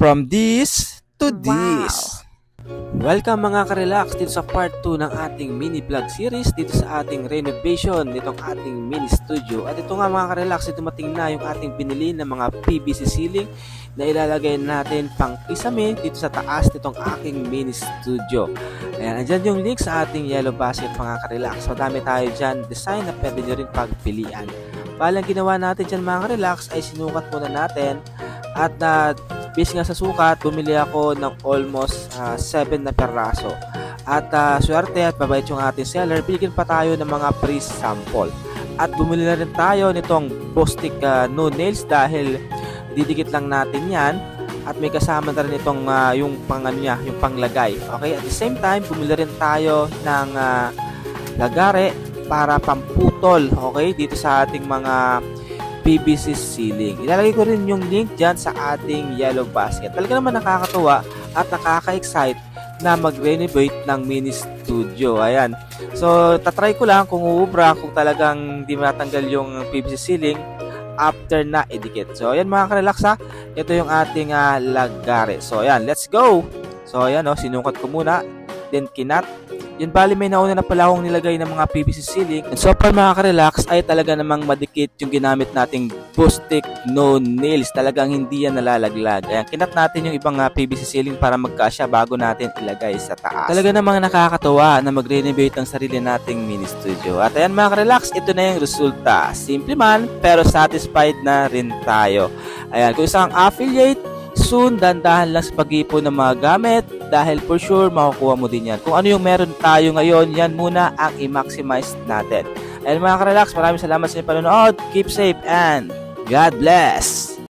From this to Wow! this. Welcome mga ka-relax dito sa part 2 ng ating mini vlog series dito sa ating renovation nitong ating mini studio. At ito nga mga ka-relax, dumating na yung ating binili ng mga PVC ceiling na ilalagay natin pang kisame dito sa taas nitong aking mini studio. Ayan, andyan yung link sa ating yellow basket mga ka-relax. Madami tayo dyan design na pwede nyo rin pagpilian. Balang ginawa natin dyan mga ka-relax ay sinukat muna natin at based nga sa sukat, bumili ako ng almost 7 na peraso. At swerte at mabait yung ating seller, bigyan pa tayo ng mga free sample. At bumili na rin tayo nitong Bostik no nails dahil didikit lang natin yan. At may kasama na rin itong yung yung panglagay. Okay, at the same time, bumili rin tayo ng lagare para pamputol. Okay, dito sa ating mga PVC ceiling. Ilalagay ko rin yung link dyan sa ating yellow basket. Talaga naman nakakatuwa at nakaka-excite na mag-renovate ng mini studio. Ayan. So, tatry ko lang kung uubra, kung talagang di matanggal yung PVC ceiling after na idikit. So, ayan mga ka-relax ha. Ito yung ating lagare. So, ayan. Let's go! So, ayan o. Sinukat ko muna. Then, kinat. Yun bali may nauna na pala akong nilagay ng mga PVC ceiling. And so far mga ka-relax ay talaga namang madikit yung ginamit nating Bostik no nails. Talagang hindi yan nalalaglag. Ayan, kinat natin yung ibang PVC ceiling para magkasya bago natin ilagay sa taas. Talaga namang nakakatuwa na mag-renovate ang sarili nating mini studio. At ayan mga ka-relax, ito na yung resulta. Simple man pero satisfied na rin tayo. Ayan, kung isang affiliate, soon, dandahan lang sa pag-ipon ng mga gamit dahil for sure makukuha mo din yan. Kung ano yung meron tayo ngayon, yan muna ang i-maximize natin. And mga ka-relax, maraming salamat sa inyong panonood. Keep safe and God bless!